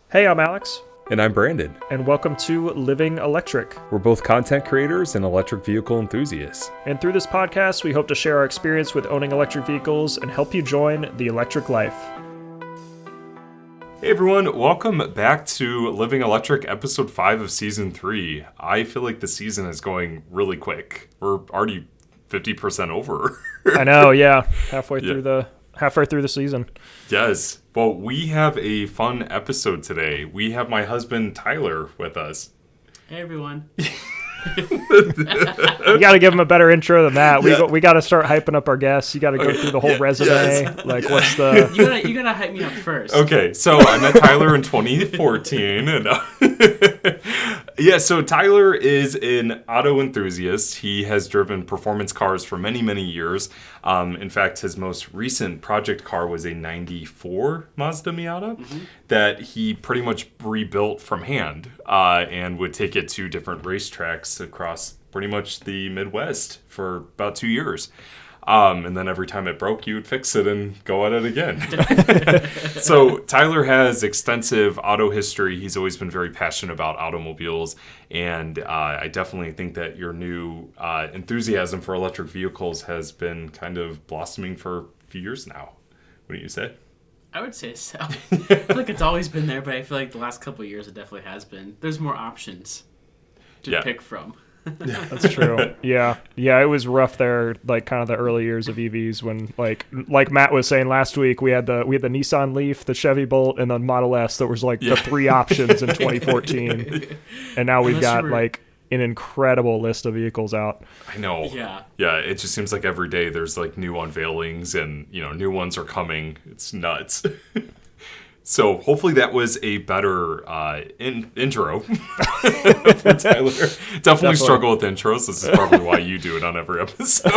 Hey, I'm Alex, And I'm Brandon. and welcome to Living Electric. We're both content creators and electric vehicle enthusiasts. And through this podcast, we hope to share our experience with owning electric vehicles and help you join the electric life. Hey everyone, welcome back to Living Electric, episode 5 of season 3. I feel like the season is going really quick. We're already 50% over. I know, yeah, halfway through the season. Yes. Well, we have a fun episode today. We have my husband Tyler with us. Hey everyone. You got to give them a better intro than that. We got to start hyping up our guests. You got to go through the whole resume. Yes. What's the? You gotta hype me up first. Okay, so I met Tyler in 2014, and so Tyler is an auto enthusiast. He has driven performance cars for many, many years. In fact, his most recent project car was a 94 Mazda Miata that he pretty much rebuilt from hand and would take it to different racetracks across pretty much the Midwest for about 2 years. And then every time it broke, you would fix it and go at it again. So Tyler has extensive auto history. He's always been very passionate about automobiles. And I definitely think that your new enthusiasm for electric vehicles has been kind of blossoming for a few years now. What do you say? I would say so. I feel like it's always been there, but I feel like the last couple of years it definitely has been. There's more options to pick from. That's true. Yeah. It was rough there, like kind of the early years of EVs when, like Matt was saying last week, we had the Nissan Leaf, the Chevy Bolt, and the Model S. That was the three options in 2014, and now we've got like an incredible list of vehicles out. I know. Yeah. It just seems like every day there's like new unveilings and new ones are coming. It's nuts. So hopefully that was a better intro for Tyler. Definitely struggle with intros. This is probably why you do it on every episode.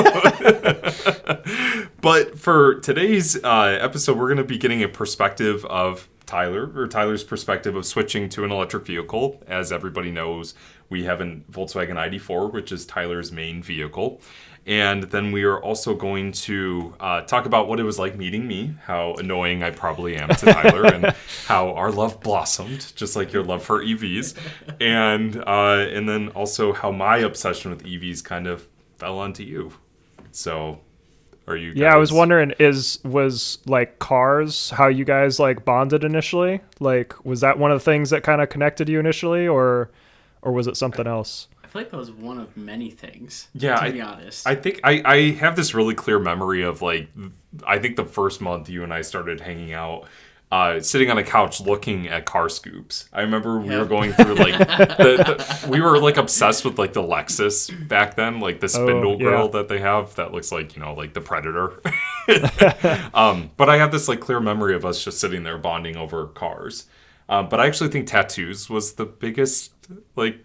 But for today's episode, we're going to be getting a perspective of Tyler's perspective of switching to an electric vehicle. As everybody knows, we have a Volkswagen ID4, which is Tyler's main vehicle. And then we are also going to talk about what it was like meeting me, how annoying I probably am to Tyler, and how our love blossomed, just like your love for EVs. And then also how my obsession with EVs kind of fell onto you. So, are you guys... Yeah, I was wondering, was like cars how you guys like bonded initially? Like, was that one of the things that kind of connected you initially, or was it something else? I feel like that was one of many things, to be honest. I think I have this really clear memory of I think the first month you and I started hanging out, sitting on a couch looking at car scoops. I remember we were going through we were like obsessed with like the Lexus back then, like the spindle grill that they have that looks like, like the Predator. But I have this like clear memory of us just sitting there bonding over cars. But I actually think tattoos was the biggest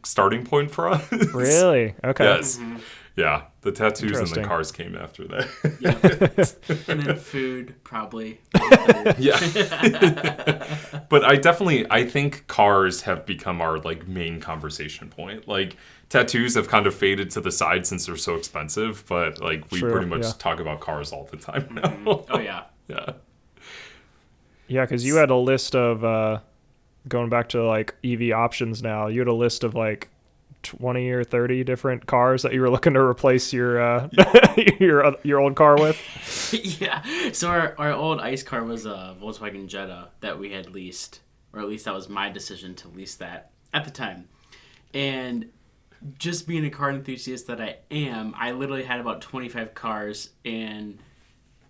starting point for us. Really? Okay. Yes. Mm-hmm. Yeah. The tattoos and the cars came after that. Yeah. And then food, probably. Yeah. But I think cars have become our main conversation point. Tattoos have kind of faded to the side since they're so expensive, but we pretty much talk about cars all the time now. Mm-hmm. Oh yeah. Yeah. Yeah, because you had a list of going back to EV options now, you had a list of 20 or 30 different cars that you were looking to replace your your old car with. Yeah. So our old ICE car was a Volkswagen Jetta that we had leased, or at least that was my decision to lease that at the time. And just being a car enthusiast that I am, I literally had about 25 cars and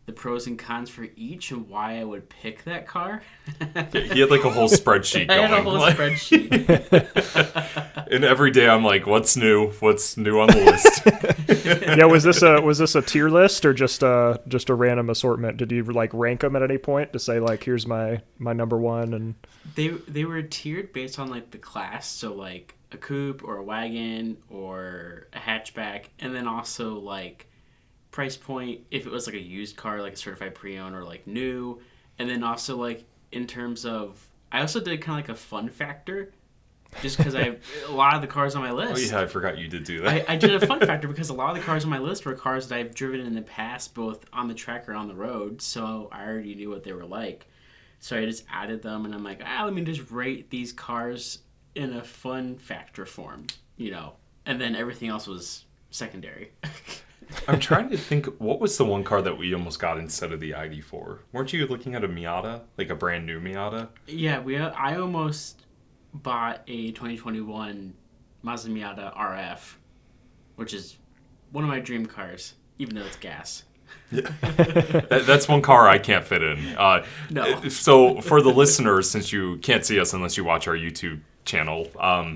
the pros and cons for each and why I would pick that car. Yeah, he had a whole spreadsheet going. I had a whole spreadsheet. And every day I'm like, what's new? What's new on the list? Yeah, was this a tier list or just a random assortment? Did you rank them at any point to say here's my number one? And they were tiered based on the class, so a coupe or a wagon or a hatchback, and then also price point if it was a used car, a certified pre-owned or new, and then also in terms of, I also did kind of a fun factor, just because I have a lot of the cars on my list. Oh yeah, I forgot you did do that. I did a fun factor because a lot of the cars on my list were cars that I've driven in the past, both on the track or on the road, so I already knew what they were like. So I just added them, and I'm like, let me just rate these cars in a fun factor form, and then everything else was secondary. I'm trying to think, what was the one car that we almost got instead of the ID4? Weren't you looking at a Miata, like a brand new Miata? Yeah, I almost bought a 2021 Mazda Miata RF, which is one of my dream cars, even though it's gas. Yeah. That's one car I can't fit in. No. So for the listeners, since you can't see us unless you watch our YouTube channel,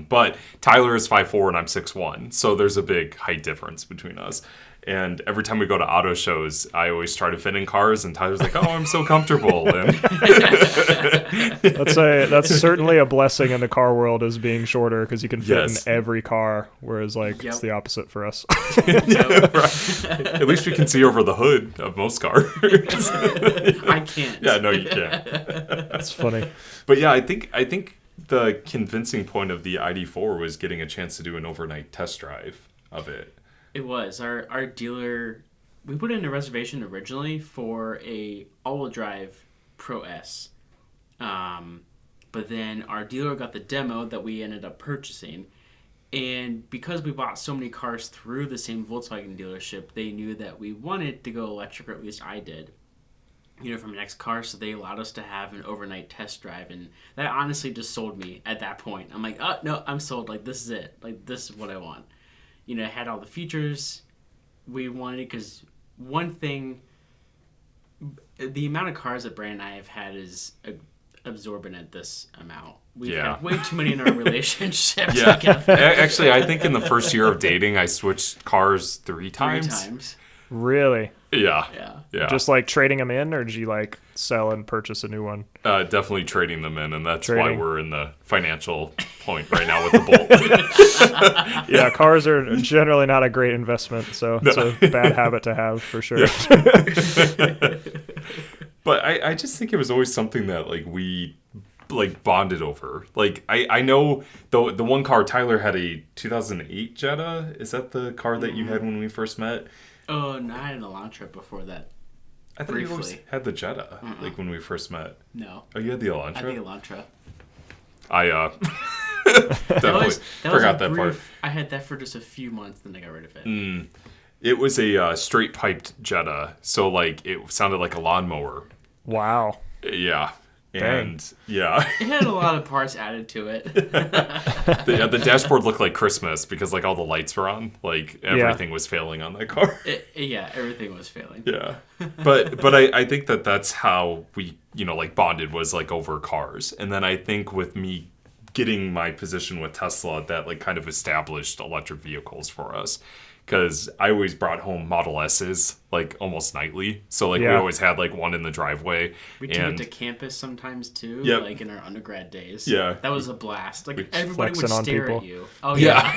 but Tyler is 5'4" and I'm 6'1", so there's a big height difference between us. And every time we go to auto shows, I always try to fit in cars, and Tyler's like, "Oh, I'm so comfortable." And that's certainly a blessing in the car world, is being shorter, because you can fit Yes. in every car, whereas it's the opposite for us. Yeah, right. At least we can see over the hood of most cars. I can't. Yeah, no, you can't. That's funny. But yeah, I think the convincing point of the ID4 was getting a chance to do an overnight test drive of it. It was. Our dealer, we put in a reservation originally for a all-wheel drive Pro S. But then our dealer got the demo that we ended up purchasing. And because we bought so many cars through the same Volkswagen dealership, they knew that we wanted to go electric, or at least I did, from next car. So they allowed us to have an overnight test drive. And that honestly just sold me at that point. I'm like, oh, no, I'm sold. Like, this is it. Like, this is what I want. It had all the features we wanted, because one thing, the amount of cars that Brand and I have had is absorbent at this amount. We've had way too many in our relationship together. Actually, I think in the first year of dating, I switched cars 3 times. 3 times. Really? Yeah. Just like trading them in, or did you like sell and purchase a new one? Definitely trading them in, and that's Trading. why we're in the financial point right now with the Bolt. Yeah, cars are generally not a great investment, so it's a bad habit to have for sure. But I just think it was always something that we bonded over. I know the one car, Tyler had a 2008 Jetta. Is that the car that you had when we first met? Oh, no, I had an Elantra before that. I thought you always had the Jetta, when we first met. No. Oh, you had the Elantra? I had the Elantra. I definitely forgot that part. I had that for just a few months, then I got rid of it. It was a straight piped Jetta, so it sounded like a lawnmower. Wow. Yeah. Dang. And yeah, It had a lot of parts added to it. the dashboard looked like Christmas because all the lights were on. Everything was failing on that car. Everything was failing. Yeah, but I think that's how we bonded, was over cars. And then I think with me getting my position with Tesla, that kind of established electric vehicles for us. Because I always brought home Model S's almost nightly, so we always had one in the driveway. We took it to campus sometimes too, in our undergrad days. Yeah, that was a blast. Everybody would on stare people. at you. Oh yeah.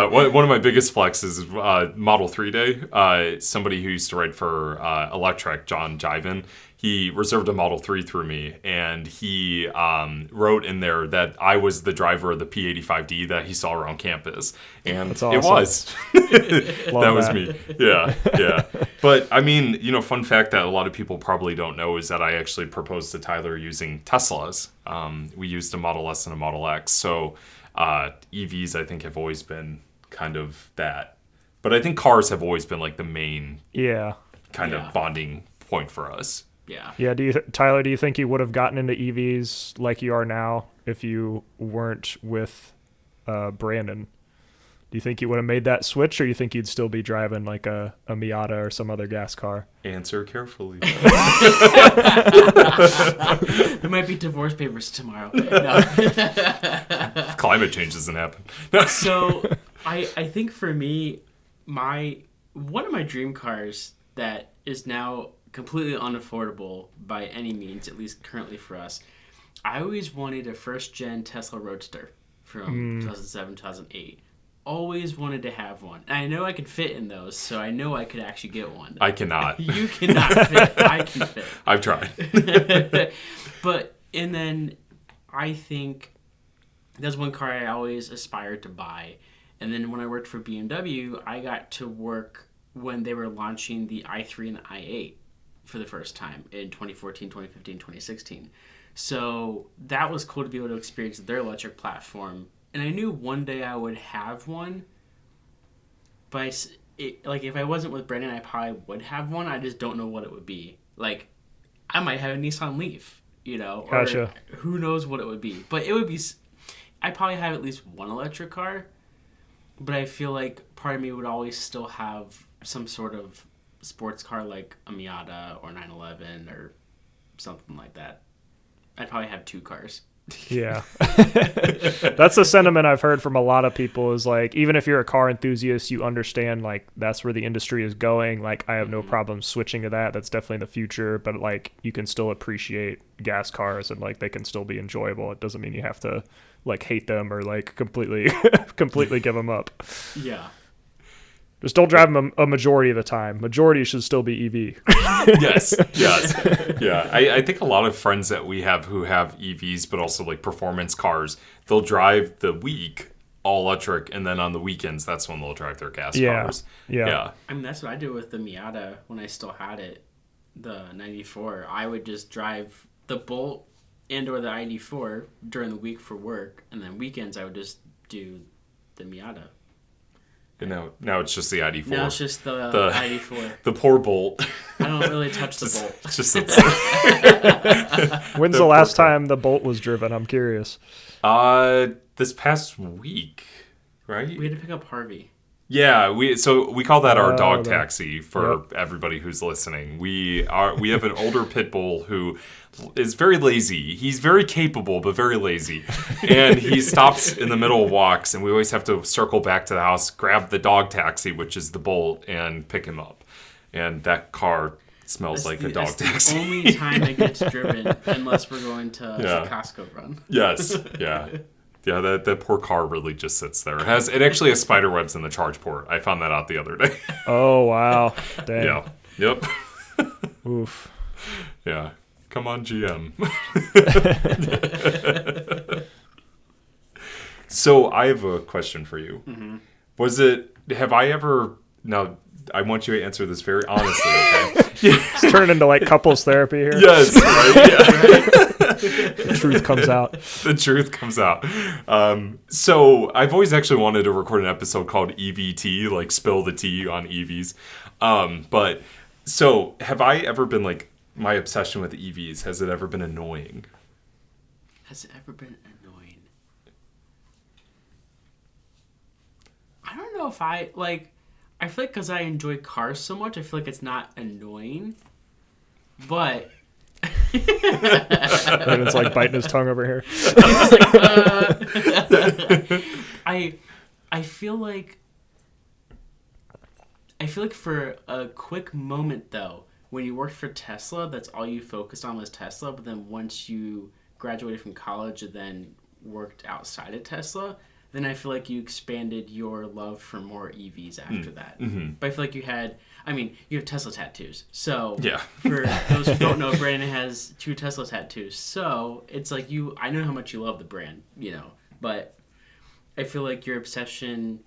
One of my biggest flexes is Model 3 Day. Somebody who used to write for Electrek, John Jiven, he reserved a Model 3 through me, and he wrote in there that I was the driver of the P85D that he saw around campus. And That's awesome. It was. That was me. Yeah. But, fun fact that a lot of people probably don't know is that I actually proposed to Tyler using Teslas. We used a Model S and a Model X. So EVs, I think, have always been kind of that. But I think cars have always been the main kind of bonding point for us. Yeah. Tyler, do you think you would have gotten into EVs like you are now if you weren't with Brandon? Do you think you would have made that switch, or do you think you'd still be driving a Miata or some other gas car? Answer carefully. There might be divorce papers tomorrow. No. Climate change doesn't happen. So I think for me, one of my dream cars that is now completely unaffordable by any means, at least currently for us, I always wanted a first-gen Tesla Roadster from 2007, 2008. Always wanted to have one. And I know I could fit in those, so I know I could actually get one. I cannot. You cannot fit. I can fit. I've tried. And then I think that's one car I always aspired to buy. And then when I worked for BMW, I got to work when they were launching the i3 and the i8. for the first time in 2014, 2015, 2016. So that was cool to be able to experience their electric platform. And I knew one day I would have one. But if I wasn't with Brandon, I probably would have one. I just don't know what it would be. Like, I might have a Nissan Leaf, Gotcha. Or who knows what it would be. But it would be, I'd probably have at least one electric car. But I feel like part of me would always still have some sort of sports car like a Miata or 911 or something like that. I'd probably have 2 cars. Yeah. That's the sentiment I've heard from a lot of people is like, even if you're a car enthusiast, you understand like that's where the industry is going. Like I have no problem switching to that. That's definitely the future, but like you can still appreciate gas cars and like they can still be enjoyable. It doesn't mean you have to like hate them or like completely give them up. Yeah. Just don't drive them a majority of the time. Majority should still be EV. Yes. Yeah. I think a lot of friends that we have who have EVs, but also like performance cars, they'll drive the week all electric, and then on the weekends, that's when they'll drive their gas cars. Yeah. I mean, that's what I did with the Miata when I still had it, the 94. I would just drive the Bolt and or the ID4 during the week for work, and then weekends I would just do the Miata. And now it's just the ID4. Now it's just the ID4. The poor Bolt. I don't really touch the Bolt. Just sits When's the last time the Bolt was driven? I'm curious. This past week, right? We had to pick up Harvey. Yeah, we call that our dog taxi for everybody who's listening. We have an older pit bull who is very lazy. He's very capable, but very lazy. And he stops in the middle of walks, and we always have to circle back to the house, grab the dog taxi, which is the Bolt, and pick him up. And that car smells like a dog taxi. The only time it gets driven, unless we're going to a Costco run. Yes, yeah. Yeah, that poor car really just sits there. It actually has spider webs in the charge port. I found that out the other day. Oh, wow. Dang. Yeah. Yep. Oof. Yeah. Come on, GM. So I have a question for you. Mm-hmm. Have I ever, now I want you to answer this very honestly, okay? It's turned into like couples therapy here. Yes, right? Yeah. The truth comes out. The truth comes out. So I've always actually wanted to record an episode called EVT, like spill the tea on EVs. But so have I ever been like, my obsession with EVs, has it ever been annoying? Has it ever been annoying? I don't know if I feel like because I enjoy cars so much, I feel like it's not annoying. But Brandon's like biting his tongue over here. I feel like for a quick moment though, when you worked for Tesla, that's all you focused on was Tesla. But then once you graduated from college and then worked outside of Tesla, then I feel like you expanded your love for more EVs after that. Mm-hmm. But I feel like you have Tesla tattoos. So yeah. For those who don't know, Brandon has 2 Tesla tattoos. So it's like I know how much you love the brand, but I feel like your obsession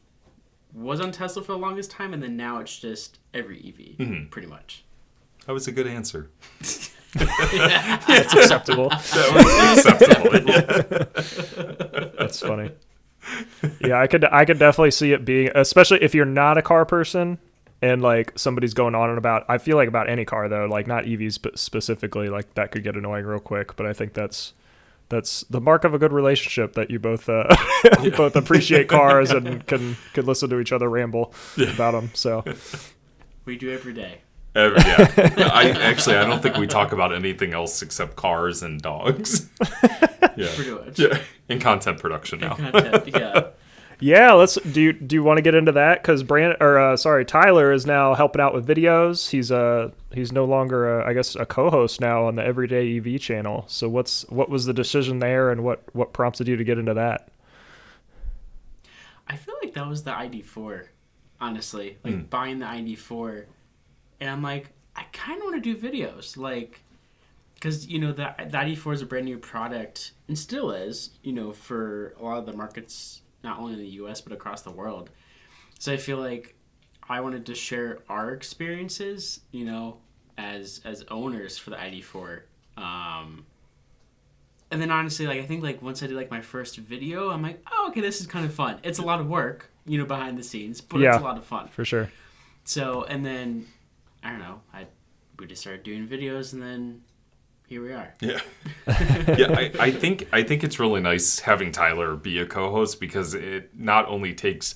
was on Tesla for the longest time, and then now it's just every EV, pretty much. That was a good answer. That's acceptable. That was acceptable. Yeah. That's funny. Yeah, I could definitely see it being, especially if you're not a car person and like somebody's going on and about. I feel like about any car though, like not EVs but specifically, like that could get annoying real quick. But I think that's the mark of a good relationship, that you both both appreciate cars and can listen to each other ramble about them. So we do every day. Yeah. I don't think we talk about anything else except cars and dogs. Yeah. Pretty much. Yeah. In content production now. Yeah, do you want to get into that? Because Tyler is now helping out with videos. He's no longer a co-host now on the Everyday EV channel. So what was the decision there, and what prompted you to get into that? I feel like that was the ID4, honestly. Like buying the ID4, and I'm like, I kind of want to do videos, like, because the ID4 is a brand new product and still is, for a lot of the markets, not only in the U.S. but across the world. So I feel like I wanted to share our experiences, as owners for the ID4. And then honestly, like I think like once I did like my first video, I'm like, oh, okay, this is kind of fun. It's a lot of work, behind the scenes, but it's a lot of fun. For sure. So, and then I don't know, we just started doing videos, and then here we are. Yeah. Yeah, I think it's really nice having Tyler be a co-host, because it not only takes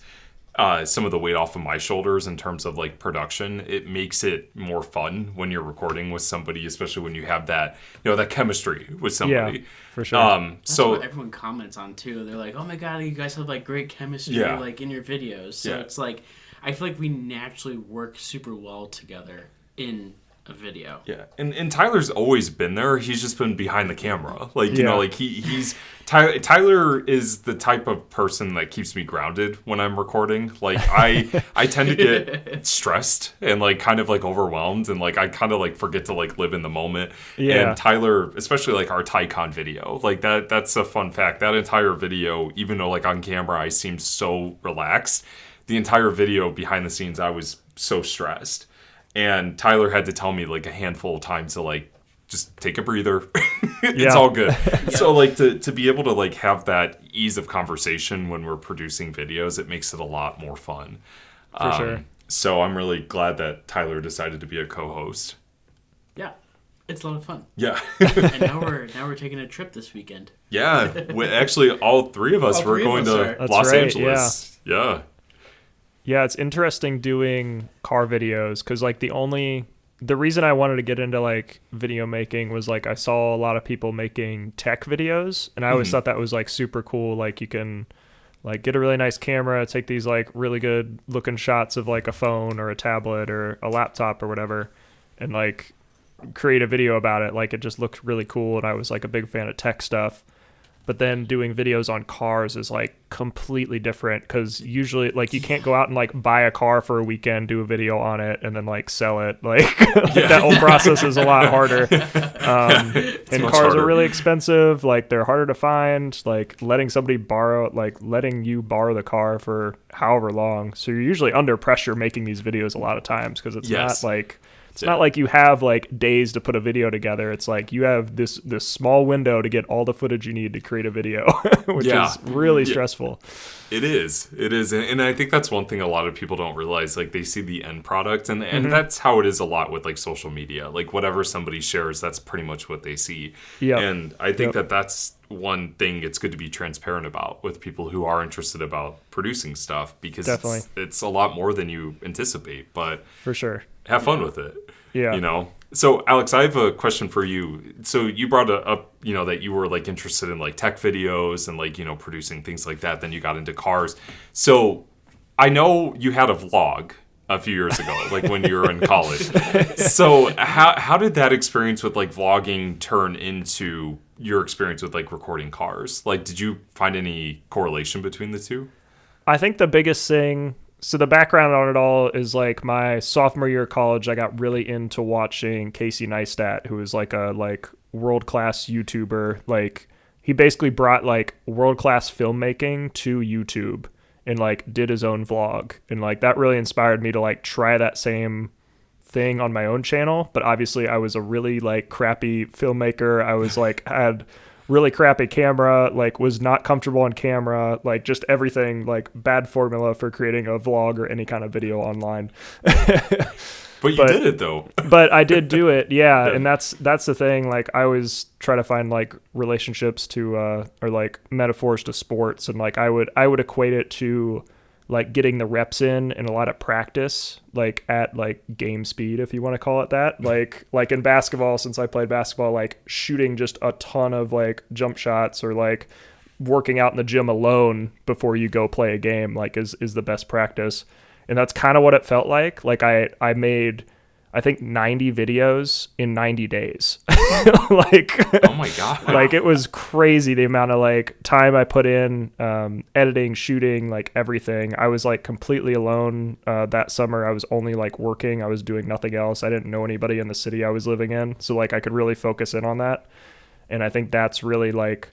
some of the weight off of my shoulders in terms of like production, it makes it more fun when you're recording with somebody, especially when you have that, that chemistry with somebody. Yeah, for sure. That's what everyone comments on too. They're like, oh my God, you guys have like great chemistry like in your videos. So it's like, I feel like we naturally work super well together in a video. Yeah, and Tyler's always been there. He's just been behind the camera. Like, like he's Tyler is the type of person that keeps me grounded when I'm recording. Like I tend to get stressed and like kind of like overwhelmed, and like I kind of like forget to like live in the moment. Yeah. And Tyler, especially like our TyCon video, like that's a fun fact. That entire video, even though like on camera I seemed so relaxed, the entire video behind the scenes I was so stressed. And Tyler had to tell me like a handful of times to like just take a breather. It's all good. So like to be able to like have that ease of conversation when we're producing videos, it makes it a lot more fun. For sure. So I'm really glad that Tyler decided to be a co-host. Yeah, it's a lot of fun. Yeah. And now we're taking a trip this weekend. Yeah, actually all three of us were going to Los Angeles. Yeah. Yeah, it's interesting doing car videos, because like the reason I wanted to get into like video making was like I saw a lot of people making tech videos, and I always thought that was like super cool. Like you can like get a really nice camera, take these like really good looking shots of like a phone or a tablet or a laptop or whatever, and like create a video about it. Like it just looked really cool, and I was like a big fan of tech stuff. But then doing videos on cars is like completely different, because usually like you can't go out and like buy a car for a weekend, do a video on it, and then like sell it. Like that whole process is a lot harder. And cars harder. Are really expensive. Like they're harder to find. Like letting you borrow the car for however long. So you're usually under pressure making these videos a lot of times, because it's not like... It's not like you have like days to put a video together. It's like you have this small window to get all the footage you need to create a video, which is really stressful. It is. And I think that's one thing a lot of people don't realize. Like they see the end product, and that's how it is a lot with like social media. Like whatever somebody shares, that's pretty much what they see. Yeah. And I think that's one thing it's good to be transparent about with people who are interested about producing stuff, because it's a lot more than you anticipate. But for sure. Have fun with it. Yeah. So Alex, I have a question for you. So you brought up, that you were like interested in like tech videos and like, producing things like that. Then you got into cars. So I know you had a vlog a few years ago, like when you were in college. So how did that experience with like vlogging turn into your experience with like recording cars? Like, did you find any correlation between the two? I think the biggest thing... So the background on it all is like my sophomore year of college, I got really into watching Casey Neistat, who is like a world-class YouTuber. Like he basically brought like world-class filmmaking to YouTube and like did his own vlog. And like that really inspired me to like try that same thing on my own channel. But obviously I was a really like crappy filmmaker. I was like had really crappy camera, like was not comfortable on camera, like just everything, like bad formula for creating a vlog or any kind of video online. But you did it though. But I did do it, yeah. And that's the thing. Like I always try to find like relationships to or like metaphors to sports, and like I would equate it to like getting the reps in and a lot of practice, like at like game speed, if you want to call it that. Like in basketball, since I played basketball, like shooting just a ton of like jump shots, or like working out in the gym alone before you go play a game, like is the best practice. And that's kind of what it felt like. Like I made, I think 90 videos in 90 days. Like, oh my God. Like it was crazy the amount of like time I put in, editing, shooting, like everything. I was like completely alone that summer. I was only like working. I was doing nothing else. I didn't know anybody in the city I was living in. So like I could really focus in on that. And I think that's really like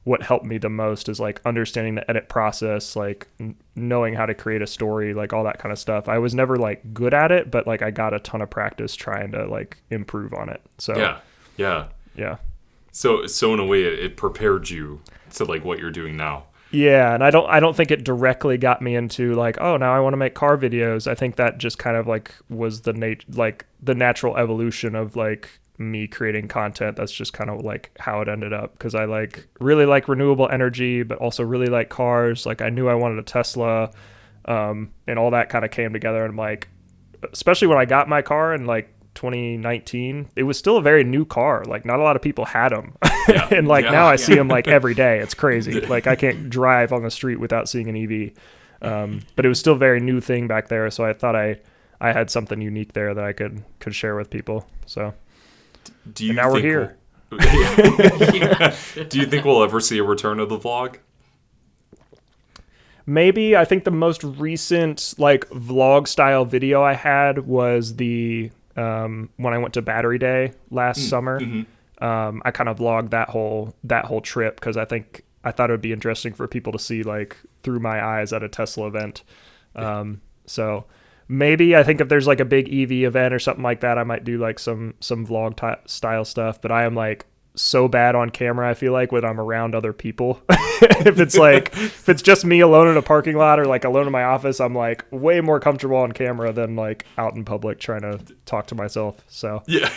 what helped me the most is like understanding the edit process, like knowing how to create a story, like all that kind of stuff. I was never like good at it, but like I got a ton of practice trying to like improve on it. So yeah. So in a way, it prepared you to like what you're doing now. Yeah, and I don't think it directly got me into like, oh, now I want to make car videos. I think that just kind of like was the natural evolution of like me creating content. That's just kind of like how it ended up, because I like really like renewable energy, but also really like cars. Like I knew I wanted a Tesla, and all that kind of came together. And I'm like, especially when I got my car in like 2019, it was still a very new car. Like not a lot of people had them. And like now I see them like every day. It's crazy. Like I can't drive on the street without seeing an EV. But it was still a very new thing back there. So I thought I had something unique there that I could share with people. So now we're here. Do you think we'll ever see a return of the vlog? Maybe. I think the most recent like vlog style video I had was the when I went to Battery Day last summer. I kind of vlogged that whole trip, because I thought it would be interesting for people to see like through my eyes at a Tesla event. So maybe I think if there's like a big EV event or something like that, I might do like some vlog style stuff. But I am like so bad on camera, I feel like, when I'm around other people. if it's just me alone in a parking lot or like alone in my office, I'm like way more comfortable on camera than like out in public trying to talk to myself. So yeah.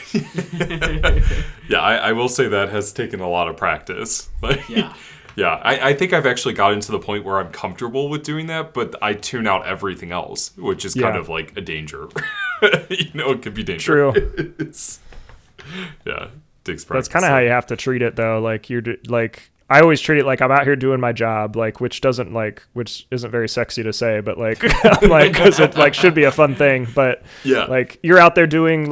I will say that has taken a lot of practice. Like, I think I've actually gotten to the point where I'm comfortable with doing that, but I tune out everything else, which is kind of like a danger. It could be dangerous. Yeah. That's kind of how you have to treat it, though. Like I always treat it like I'm out here doing my job, like which isn't very sexy to say, but like I'm like, because it like should be a fun thing. But like you're out there doing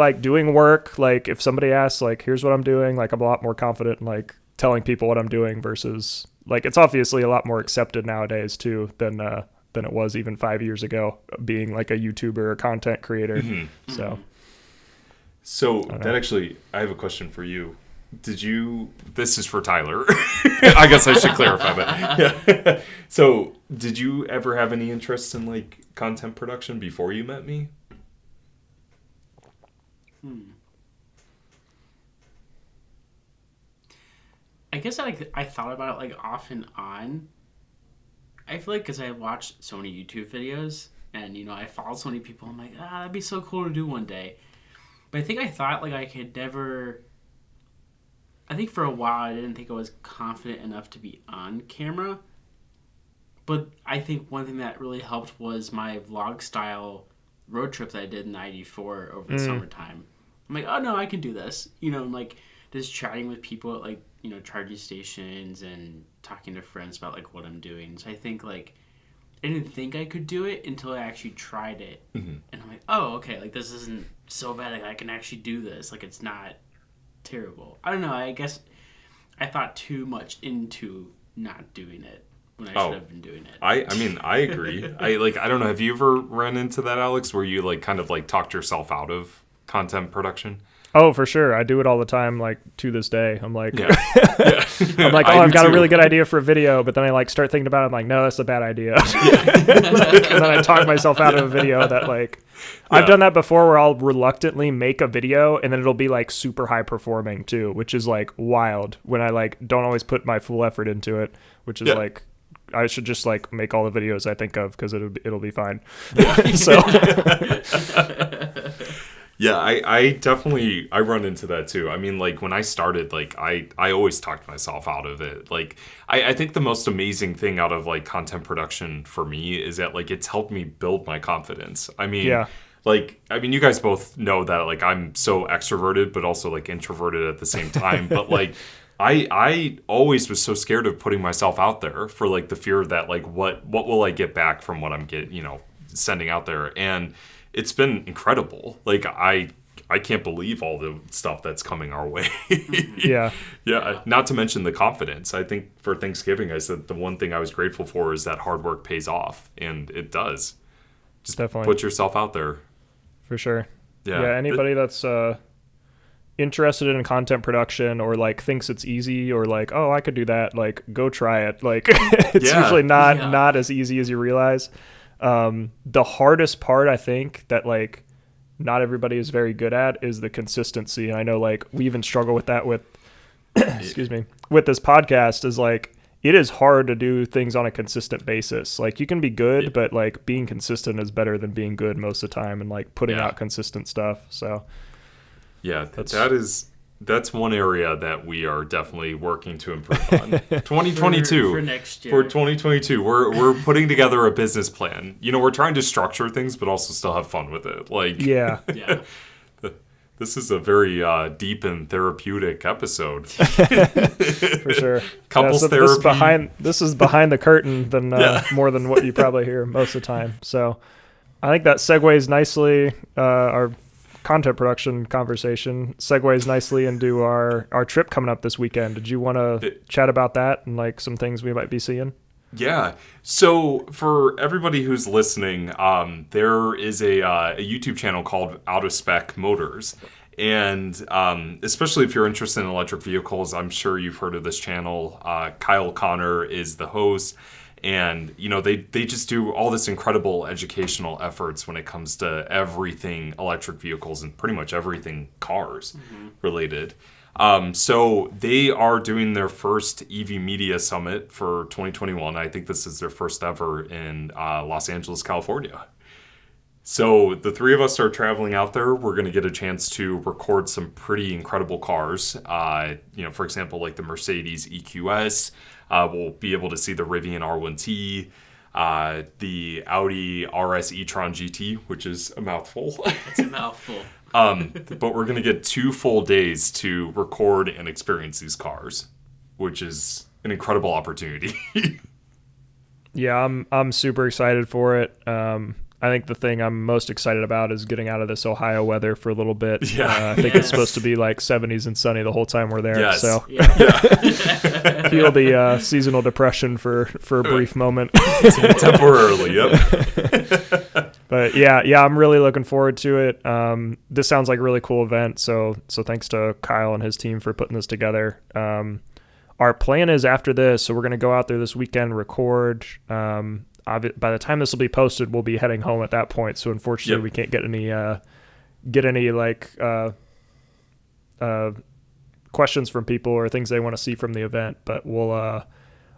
work. Like if somebody asks, like, here's what I'm doing, like I'm a lot more confident in like telling people what I'm doing, versus like it's obviously a lot more accepted nowadays too than it was even 5 years ago, being like a YouTuber or content creator. So that actually, I have a question for you. This is for Tyler. I guess I should clarify that. Yeah. So did you ever have any interest in like content production before you met me? I guess I thought about it like off and on. I feel like because I watched so many YouTube videos and, I followed so many people, I'm like, that'd be so cool to do one day. But I think I thought like I could never. I think for a while I didn't think I was confident enough to be on camera. But I think one thing that really helped was my vlog style road trip that I did in '94 over the summertime. I'm like, oh no, I can do this. Like just chatting with people at like, charging stations and talking to friends about like what I'm doing. So I think like I didn't think I could do it until I actually tried it. And I'm like, oh, okay, like this isn't so bad. Like I can actually do this. Like it's not terrible. I don't know. I guess I thought too much into not doing it when I should have been doing it. I mean, I agree. I don't know. Have you ever run into that, Alex, where you like kind of like talked yourself out of content production? Oh, for sure. I do it all the time, like to this day. I'm like, I'm like, I've got a really good idea for a video, but then I like start thinking about it. I'm like, no, that's a bad idea. And then I talk myself out of a video that like, I've done that before, where I'll reluctantly make a video and then it'll be like super high performing too, which is like wild when I like don't always put my full effort into it, which is like, I should just like make all the videos I think of, because it'll be fine. So. Yeah, I definitely run into that too. I mean, like when I started, like I always talked myself out of it. Like I think the most amazing thing out of like content production for me is that like it's helped me build my confidence. I mean, you guys both know that like I'm so extroverted but also like introverted at the same time. But like I always was so scared of putting myself out there, for like the fear of that, like what will I get back from what I'm sending out there. And it's been incredible. Like I can't believe all the stuff that's coming our way. Yeah. Not to mention the confidence. I think for Thanksgiving, I said the one thing I was grateful for is that hard work pays off, and it does. Just definitely put yourself out there. For sure. Yeah. Anybody that's interested in content production or like thinks it's easy or like, oh, I could do that, like go try it. Like it's usually not as easy as you realize. The hardest part, I think, that like not everybody is very good at is the consistency. And I know like we even struggle with that with excuse me, with this podcast, is like it is hard to do things on a consistent basis. Like you can be good, but like being consistent is better than being good most of the time, and like putting out consistent stuff. So yeah, that's one area that we are definitely working to improve on. 2022 for next year. For 2022, we're putting together a business plan. You know, we're trying to structure things, but also still have fun with it. Like yeah. This is a very deep and therapeutic episode. For sure. Couples therapy. This is behind the curtain than more than what you probably hear most of the time. So I think that segues nicely, our content production conversation segues nicely into our trip coming up this weekend. Did you want to chat about that and like some things we might be seeing? Yeah. So for everybody who's listening, there is a YouTube channel called Out of Spec Motors. And especially if you're interested in electric vehicles, I'm sure you've heard of this channel. Kyle Connor is the host. And, you know, they just do all this incredible educational efforts when it comes to everything electric vehicles and pretty much everything cars related. So they are doing their first EV Media Summit for 2021. I think this is their first ever in Los Angeles, California. So the three of us are traveling out there. We're going to get a chance to record some pretty incredible cars. You know, for example, like the Mercedes EQS. We'll be able to see the Rivian R1T, the Audi RS e-tron GT, which is a mouthful. It's a mouthful. But we're going to get 2 full days to record and experience these cars, which is an incredible opportunity. Yeah, I'm super excited for it. I think the thing I'm most excited about is getting out of this Ohio weather for a little bit. Yeah. I think it's supposed to be like 70s and sunny the whole time we're there. Yes. So feel the seasonal depression for a brief moment. Temporarily, yep. But yeah, I'm really looking forward to it. This sounds like a really cool event. So thanks to Kyle and his team for putting this together. Our plan is after this, so we're going to go out there this weekend, record. By the time this will be posted, we'll be heading home at that point. So unfortunately, we can't get any like questions from people or things they want to see from the event. But we'll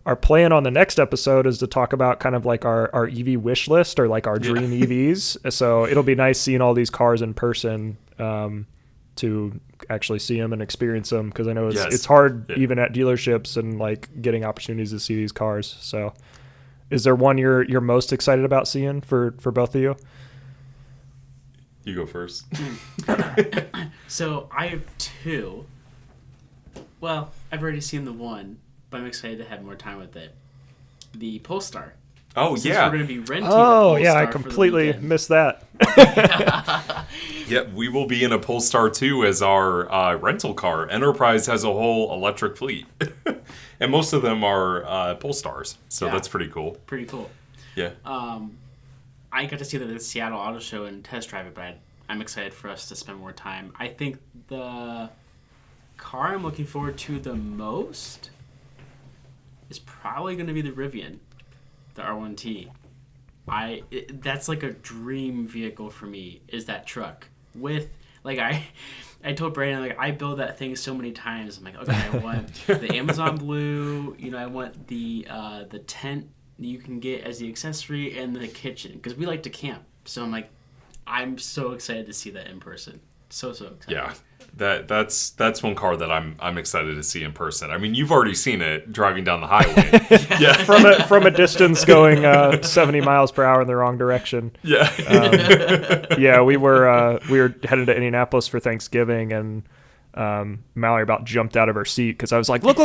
our plan on the next episode is to talk about kind of like our EV wish list or like our dream EVs. So it'll be nice seeing all these cars in person to actually see them and experience them, because I know it's hard even at dealerships and like getting opportunities to see these cars. So. Is there one you're most excited about seeing for both of you? You go first. So I have 2. Well, I've already seen the one, but I'm excited to have more time with it. The Polestar. Oh, Since yeah. We're going to be renting the Oh, Polestar yeah, I for the completely weekend. missed that. Yeah, we will be in a Polestar 2 as our rental car. Enterprise has a whole electric fleet. And most of them are Polestars, so that's pretty cool. Pretty cool. Yeah. I got to see that at the Seattle Auto Show and test drive it, but I'm excited for us to spend more time. I think the car I'm looking forward to the most is probably going to be the Rivian, the R1T. That's like a dream vehicle for me, is that truck. With, like, I told Brandon, like, I build that thing so many times. I'm like, okay, I want the Amazon Blue, you know, I want the tent you can get as the accessory, and the kitchen, because we like to camp. So I'm like, I'm so excited to see that in person. So excited. Yeah, that's one car that I'm excited to see in person. I mean, you've already seen it driving down the highway. Yeah, from a distance going 70 miles per hour in the wrong direction. Yeah, yeah, we were headed to Indianapolis for Thanksgiving, and Mallory about jumped out of her seat because I was like, look,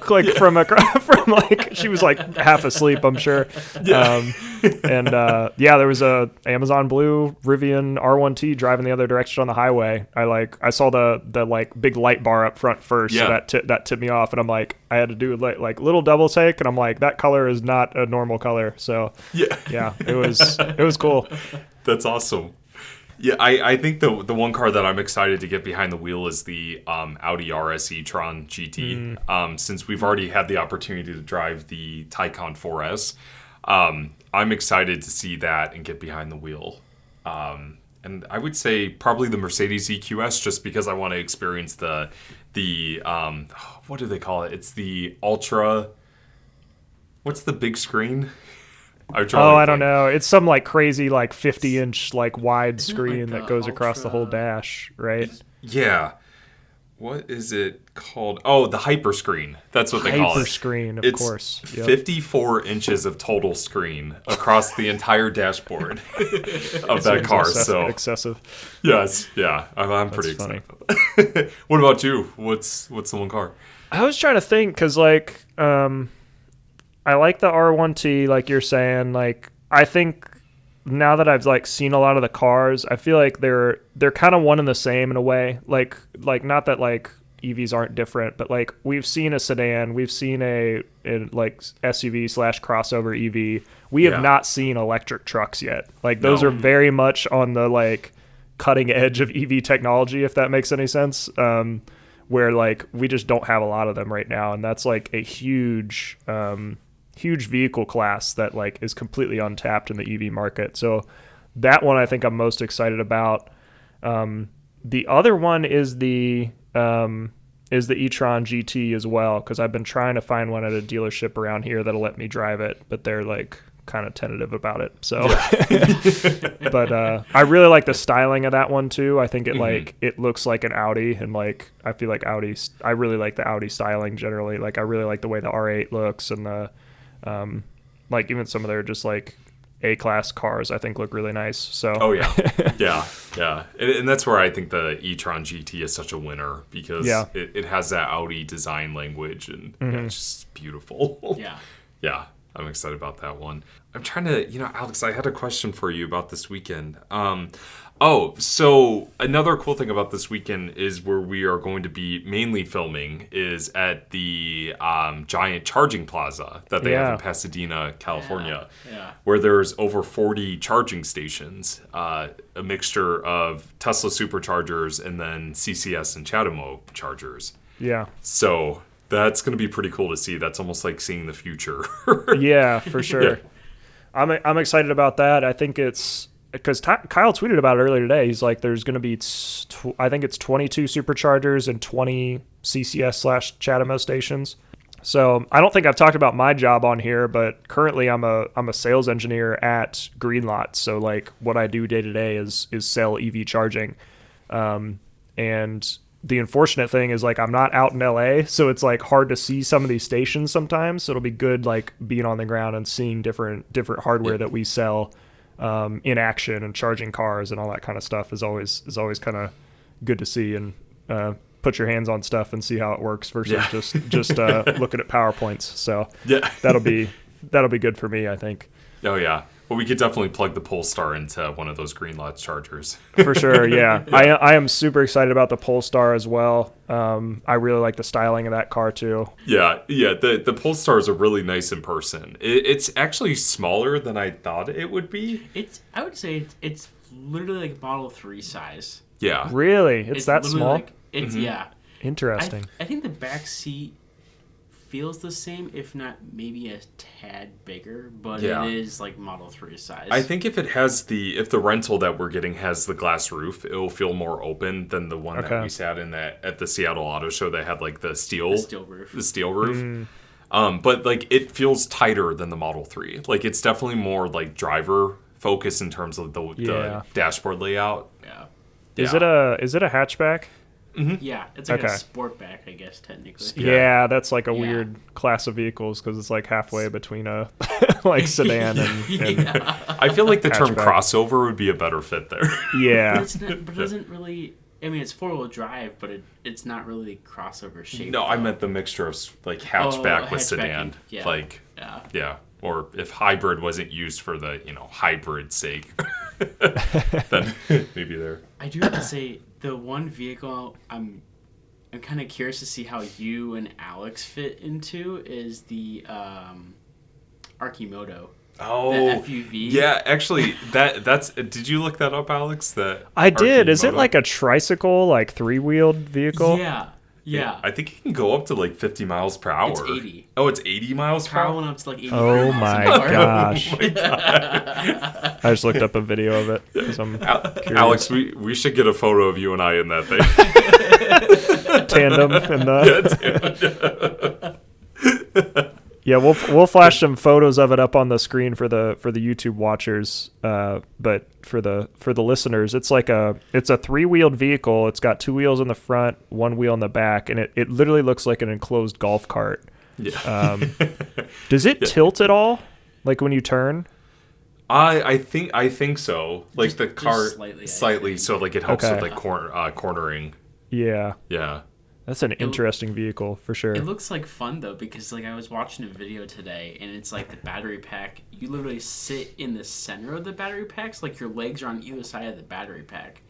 like from like, she was like half asleep, I'm sure. Yeah. There was a Amazon Blue Rivian R1T driving the other direction on the highway. I saw the like big light bar up front first. Yeah. So that tipped me off, and I'm like, I had to do like little double take, and I'm like, that color is not a normal color. So yeah, it was cool. That's awesome. Yeah, I think the one car that I'm excited to get behind the wheel is the Audi RS e-tron GT. Since we've already had the opportunity to drive the Taycan 4S, I'm excited to see that and get behind the wheel. And I would say probably the Mercedes EQS, just because I want to experience the what do they call it? It's the Ultra. What's the big screen? I don't know. It's some like crazy like 50-inch like wide screen that goes across the whole dash, right? Yeah. What is it called? Oh, the hyper screen. That's what they call it. Hyper screen, of course. Yep. 54 inches of total screen across the entire dashboard of that car. So excessive. Yes, yeah. I'm pretty excited about that. What about you? What's the one car? I was trying to think because like I like the R1T, like you're saying. Like I think now that I've like seen a lot of the cars, I feel like they're kind of one and the same in a way. Like not that like EVs aren't different, but like we've seen a sedan, we've seen a like SUV / crossover EV. We have not seen electric trucks yet. Like those are very much on the like cutting edge of EV technology, if that makes any sense. Where like we just don't have a lot of them right now, and that's like a huge vehicle class that like is completely untapped in the EV market. So that one I think I'm most excited about. The other one is the e-tron GT as well, because I've been trying to find one at a dealership around here that'll let me drive it, but they're like kind of tentative about it. So, but I really like the styling of that one too. I think it like it looks like an Audi, and like I feel like I really like the Audi styling generally. Like I really like the way the R8 looks, and the like even some of their just like A-class cars I think look really nice. So yeah, and that's where I think the e-tron GT is such a winner, because it has that Audi design language, and it's just beautiful. Yeah, I'm excited about that one. I'm trying to, Alex, I had a question for you about this weekend. So another cool thing about this weekend is where we are going to be mainly filming is at the giant charging plaza that they have in Pasadena, California, where there's over 40 charging stations, a mixture of Tesla superchargers and then CCS and CHAdeMO chargers. Yeah. So that's going to be pretty cool to see. That's almost like seeing the future. Yeah, for sure. Yeah. I'm excited about that. I think it's because Kyle tweeted about it earlier today. He's like, there's going to be, I think it's 22 superchargers and 20 CCS / CHAdeMO stations. So I don't think I've talked about my job on here, but currently I'm a sales engineer at Greenlots. So like what I do day to day is sell EV charging. And the unfortunate thing is like I'm not out in LA, so it's like hard to see some of these stations sometimes. So it'll be good like being on the ground and seeing different hardware that we sell in action, and charging cars and all that kind of stuff is always kind of good to see, and put your hands on stuff and see how it works versus just looking at PowerPoints. So that'll be good for me, I think. Oh yeah. Well, we could definitely plug the Polestar into one of those Greenlots chargers. For sure, yeah. I am super excited about the Polestar as well. I really like the styling of that car too. Yeah. The Polestar is a really nice in person. It's actually smaller than I thought it would be. I would say it's literally like Model 3 size. Yeah. Really? It's that small? Yeah. Interesting. I think the back seat feels the same, if not maybe a tad bigger, but it is like Model 3 size. I think if the rental that we're getting has the glass roof, it'll feel more open than the one that we sat in at the Seattle Auto Show that had like the steel roof. But like it feels tighter than the Model 3. Like it's definitely more like driver focused in terms of the dashboard layout. Yeah. Is it a hatchback? Mm-hmm. Yeah, it's like a sportback, I guess, technically. Yeah, that's like a weird class of vehicles because it's like halfway between a like sedan and I feel like the term crossover would be a better fit there. Yeah. But it doesn't really... I mean, it's four-wheel drive, but it's not really crossover shape. No, I meant the mixture of like hatchback with sedan. Yeah. Like, yeah. Or if hybrid wasn't used for the, hybrid sake, then maybe there. I do have to say... The one vehicle I'm kind of curious to see how you and Alex fit into is the Archimoto. Oh, the FUV. Yeah, actually, that's. Did you look that up, Alex? I did. Is it like a tricycle, like 3-wheeled vehicle? Yeah. I think it can go up to like 50 miles per hour. It's 80. Oh, it's 80 miles per Carl hour? went up to like 80 Oh miles my an hour. gosh. Oh my God. I just looked up a video of it because I'm curious. Alex, we should get a photo of you and I in that thing. Tandem and the yeah, we'll flash some photos of it up on the screen for the YouTube watchers. But for the listeners, it's a 3-wheeled vehicle. It's got 2 wheels in the front, 1 wheel in the back, and it literally looks like an enclosed golf cart. Yeah. Does it tilt at all, like when you turn? I think so. Like the car slightly, so like it helps Okay. with like cornering. Yeah. Yeah. That's an interesting vehicle for sure. It looks like fun though, because like I was watching a video today and it's like the battery pack, you literally sit in the center of the battery packs, like your legs are on either side of the battery pack.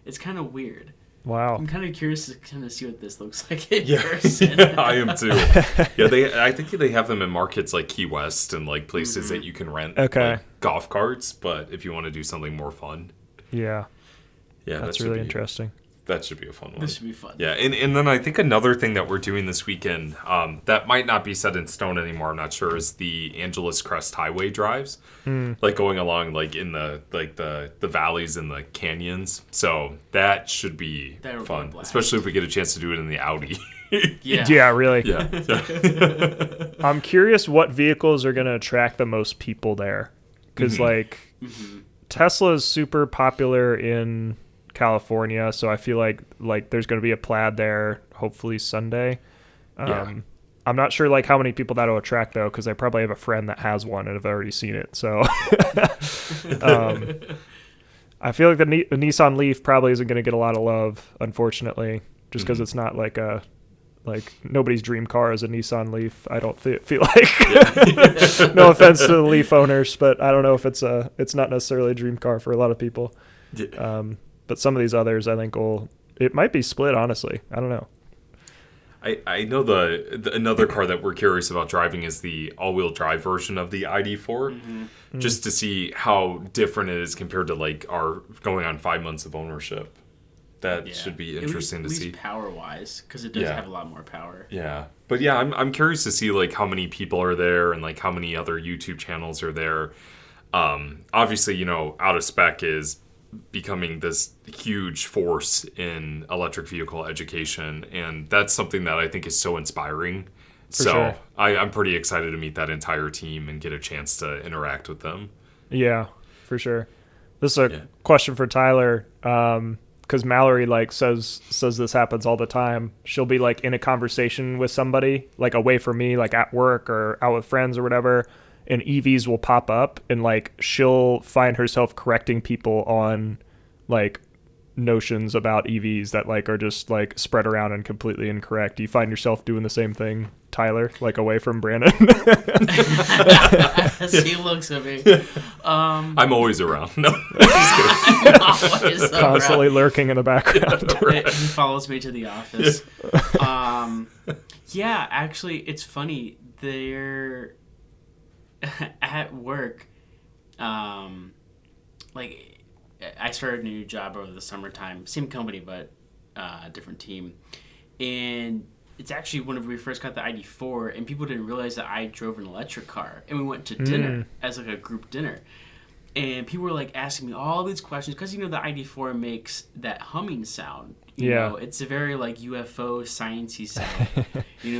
It's kind of weird. Wow. I'm kind of curious to kind of see what this looks like in Yeah. person. Yeah, I am too. Yeah, I think they have them in markets like Key West and like places that you can rent Okay. like, golf carts, but if you want to do something more fun. Yeah. Yeah, That's really interesting. That should be a fun one. This should be fun. Yeah, and then I think another thing that we're doing this weekend that might not be set in stone anymore, I'm not sure, is the Angeles Crest Highway drives, like going along like in the valleys and the canyons. So that should be fun, especially if we get a chance to do it in the Audi. Yeah, really. Yeah. I'm curious what vehicles are going to attract the most people there, because Tesla is super popular in California, so I feel like there's going to be a plaid there hopefully Sunday. I'm not sure like how many people that'll attract though, because I probably have a friend that has one and have already seen it, so I feel like the Nissan Leaf probably isn't going to get a lot of love, unfortunately, just because it's not like nobody's dream car is a Nissan Leaf. I don't feel like no offense to the Leaf owners, but I don't know if it's not necessarily a dream car for a lot of people. But some of these others, I think it might be split, honestly. I don't know. I know another car that we're curious about driving is the all-wheel drive version of the ID4, just to see how different it is compared to like our going on 5 months of ownership. That should be interesting to see. At least power-wise, because it does have a lot more power. Yeah, but yeah, I'm curious to see like how many people are there and like how many other YouTube channels are there. Obviously, Out of Spec is becoming this huge force in electric vehicle education, and that's something that I think is so inspiring. For sure. I'm pretty excited to meet that entire team and get a chance to interact with them. Yeah, for sure. This is a question for Tyler, because Mallory says this happens all the time. She'll be like in a conversation with somebody like away from me, like at work or out with friends or whatever, and EVs will pop up, and like she'll find herself correcting people on like notions about EVs that like are just like spread around and completely incorrect. Do you find yourself doing the same thing, Tyler, like away from Brandon? As he looks at me. I'm always around. No, I'm always constantly lurking in the background. He follows me to the office. Yeah, actually, it's funny. They're at work. Like, I started a new job over the summertime. Same company, but different team. And it's actually whenever we first got the ID4, and people didn't realize that I drove an electric car. And we went to dinner as like a group dinner. And people were like asking me all these questions because, the ID4 makes that humming sound. You know, it's a very like UFO sciencey sound,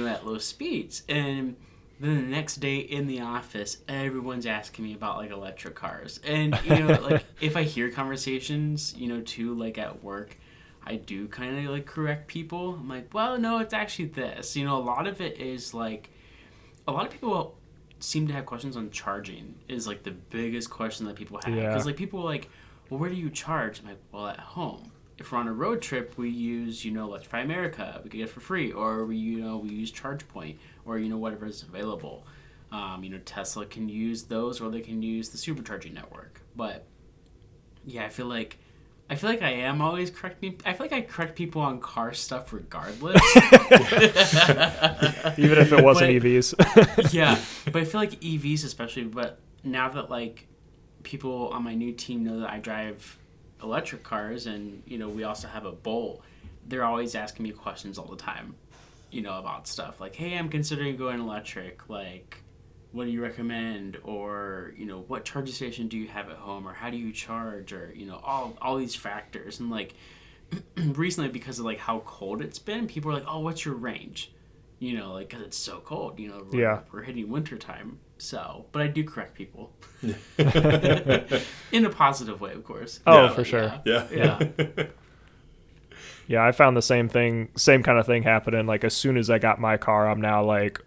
at low speeds. And then the next day in the office, everyone's asking me about like electric cars. And, like if I hear conversations, too, like at work, I do kind of like correct people. I'm like, well, no, it's actually this. A lot of it is like, a lot of people seem to have questions on charging is like the biggest question that people have. Because like people are like, well, where do you charge? I'm like, well, at home. If we're on a road trip, we use, Electrify America. We can get it for free. Or we use ChargePoint or, whatever is available. Tesla can use those, or they can use the supercharging network. But yeah, I feel like I am always correcting. I feel like I correct people on car stuff regardless. Even if it wasn't EVs. Yeah, but I feel like EVs especially, but now that like people on my new team know that I drive electric cars, and we also have a Bolt, they're always asking me questions all the time, about stuff like, hey, I'm considering going electric, like, what do you recommend, or what charging station do you have at home, or how do you charge, or all these factors. And like recently, because of like how cold it's been, people are like, oh, what's your range, like, because it's so cold, we're hitting winter time. So, but I do correct people in a positive way, of course. Oh, for sure. Yeah. Yeah, I found the same kind of thing happening. Like, as soon as I got my car, I'm now like,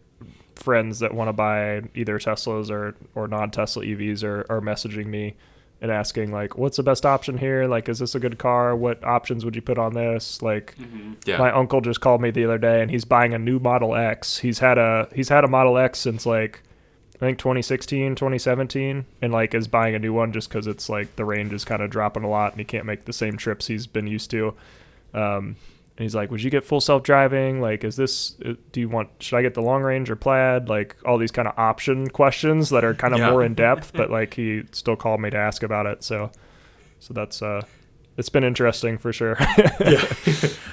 friends that want to buy either Teslas or non-Tesla EVs are messaging me and asking, like, what's the best option here? Like, is this a good car? What options would you put on this? Like, my uncle just called me the other day, and he's buying a new Model X. He's had a Model X since, like, I think 2016, 2017, and like is buying a new one just because it's like the range is kind of dropping a lot and he can't make the same trips he's been used to. And he's like, would you get full self-driving? Like, should I get the long range or plaid? Like, all these kind of option questions that are kind of more in depth, but like he still called me to ask about it. So that's, it's been interesting for sure. Yeah.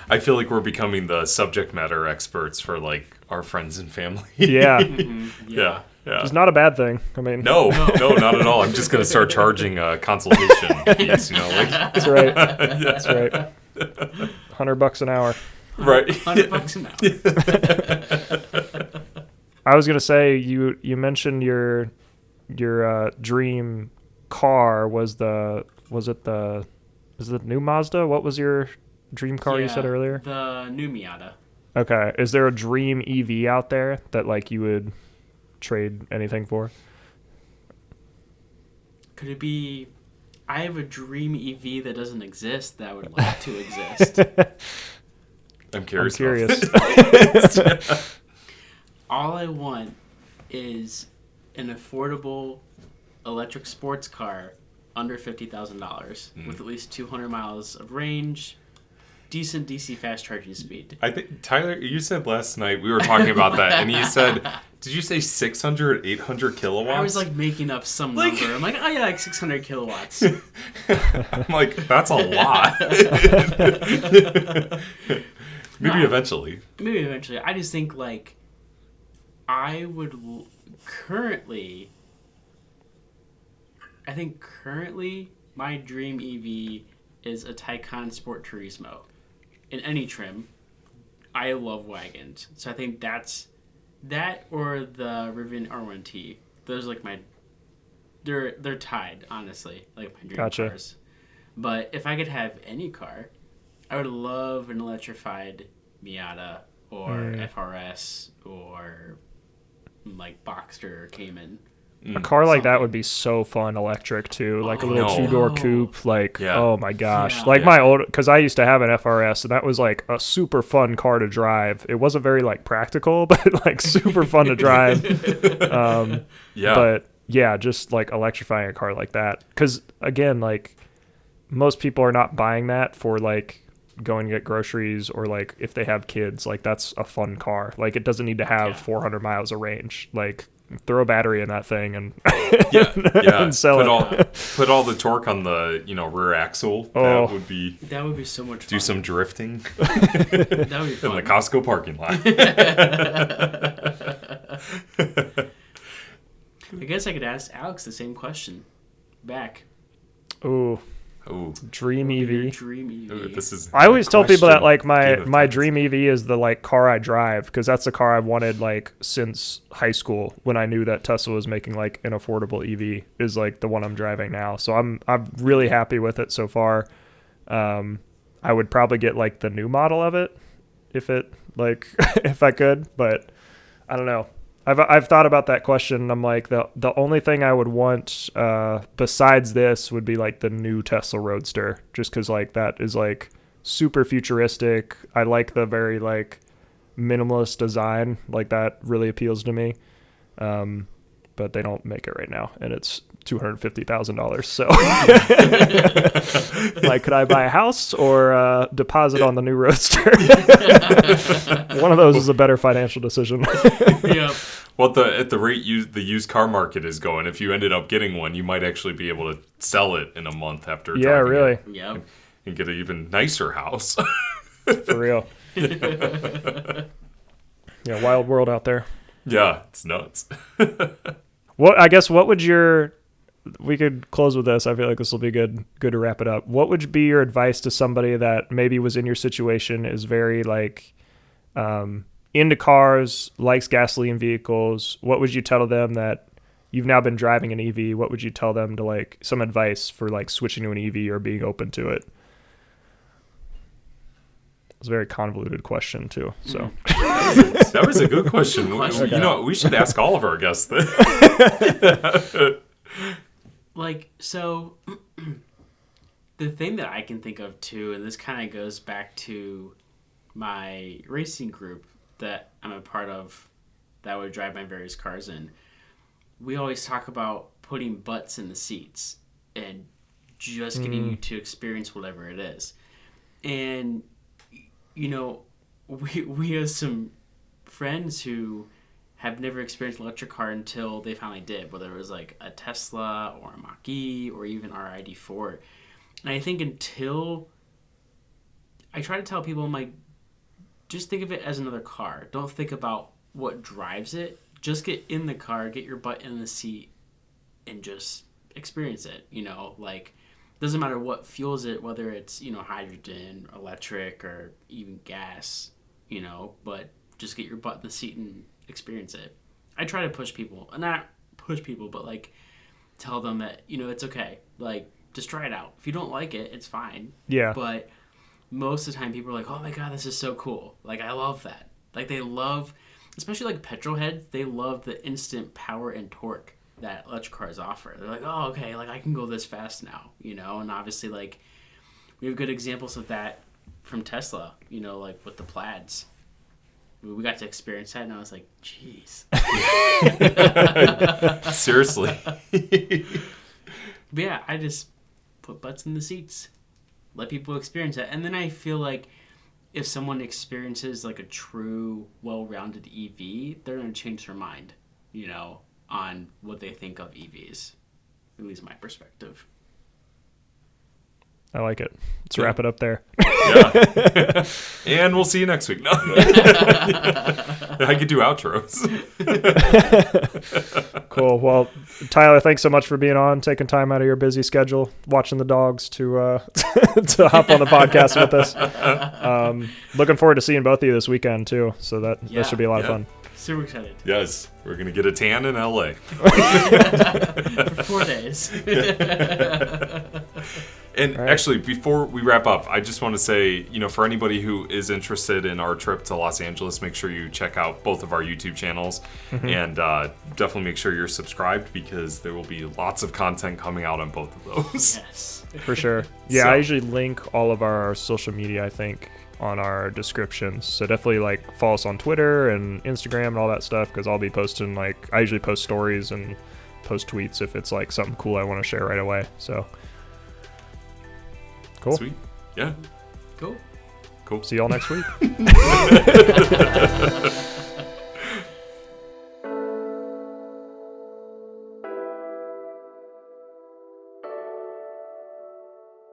I feel like we're becoming the subject matter experts for like our friends and family. Yeah. Yeah. Yeah. It's not a bad thing. I mean, no, not at all. I'm just going to start charging consultation fees, like. That's right. That's right. $100 an hour. Right. $100 an hour. I was going to say, you mentioned your dream car is it the new Mazda? What was your dream car you said earlier? The new Miata. Okay. Is there a dream EV out there that like you would trade anything for? Could it be, I have a dream EV that doesn't exist that I would like to exist? I'm curious. All I want is an affordable electric sports car under $50,000 with at least 200 miles of range, decent DC fast charging speed. I think, Tyler, you said last night, we were talking about that, and you said, did you say 600, 800 kilowatts? I was like making up some number. I'm like, oh yeah, like 600 kilowatts. I'm like, that's a lot. Maybe eventually. I just think like, I would currently my dream EV is a Taycan Sport Turismo in any trim. I love wagons, so I think that's that, or the Rivian R1T. Those are like they're tied, honestly, like my dream cars. But if I could have any car, I would love an electrified Miata or FRS or like Boxster or Cayman. A car like that would be so fun electric too, like a little two-door coupe, like, oh my gosh. Like my old, because I used to have an FRS, and that was like a super fun car to drive. It wasn't very like practical, but like super fun to drive. But yeah, just like electrifying a car like that. Because again, like most people are not buying that for like going to get groceries, or like if they have kids, like that's a fun car. Like it doesn't need to have 400 miles of range. Like throw a battery in that thing and and sell put all the torque on the rear axle. That would be so much fun. Do some drifting. That would be fun. In the Costco parking lot. I guess I could ask Alex the same question back. Ooh, dream EV. Dream EV. I always tell people that like my dream EV is the like car I drive, because that's the car I've wanted like since high school, when I knew that Tesla was making like an affordable EV, is like the one I'm driving now. So I'm really happy with it so far. I would probably get like the new model of it if I could, but I don't know. I've thought about that question, and I'm like, the only thing I would want besides this would be like the new Tesla Roadster, just because like that is like super futuristic. I like the very like minimalist design, like that really appeals to me. But they don't make it right now, and it's $250,000. So, like, could I buy a house or deposit on the new Roadster? One of those is a better financial decision. Yeah. Well, at the rate the used car market is going, if you ended up getting one, you might actually be able to sell it in a month after driving really. it. Yeah. And get an even nicer house. For real. Yeah, wild world out there. Yeah, it's nuts. What would we could close with this. I feel like this will be good to wrap it up. What would be your advice to somebody that maybe was in your situation, is very like into cars, likes gasoline vehicles? What would you tell them that you've now been driving an EV? What would you tell them to like some advice for like switching to an EV or being open to it? It's a very convoluted question too. So that was a good question. You know, we should ask all of our guests that. Like, so the thing that I can think of too, and this kind of goes back to my racing group that I'm a part of, that I would drive my various cars in. We always talk about putting butts in the seats and just getting you to experience whatever it is. And, you know, we have some friends who have never experienced an electric car until they finally did, whether it was like a Tesla or a Mach-E or even our ID4. And I think until I try to tell people, I'm like, just think of it as another car. Don't think about what drives it. Just get in the car, get your butt in the seat, and just experience it. You know, like, doesn't matter what fuels it, whether it's, you know, hydrogen, electric, or even gas, you know, but just get your butt in the seat and experience it. I try to push people, not push people, but like tell them that, you know, it's okay. Like, just try it out. If you don't like it, it's fine. yeah. But most of the time people are like, oh my God, this is so cool. Like, I love that. Like, they love, especially like petrol heads, they love the instant power and torque that electric cars offer. They're like, oh, okay, like I can go this fast now, you know? And obviously, like, we have good examples of that from Tesla, you know, like with the Plaids. We got to experience that, and I was like, jeez. Seriously. But yeah, I just put butts in the seats. Let people experience that. And then I feel like if someone experiences like a true, well-rounded EV, they're going to change their mind, you know, on what they think of EVs. At least my perspective. I like it. Let's wrap it up there. Yeah. And we'll see you next week. No. I could do outros. Cool. Well, Tyler, thanks so much for being on, taking time out of your busy schedule, watching the dogs to to hop on the podcast with us. Looking forward to seeing both of you this weekend too. So that should be a lot of fun. Super excited. Yes, we're going to get a tan in LA. For 4 days. And actually, before we wrap up, I just want to say, you know, for anybody who is interested in our trip to Los Angeles, make sure you check out both of our YouTube channels and definitely make sure you're subscribed, because there will be lots of content coming out on both of those. Yes. For sure. Yeah, I usually link all of our social media, I think, on our descriptions. So definitely like follow us on Twitter and Instagram and all that stuff, because I'll be posting, like, I usually post stories and post tweets if it's like something cool I want to share right away. So cool. Sweet. Yeah. Cool. See y'all next week.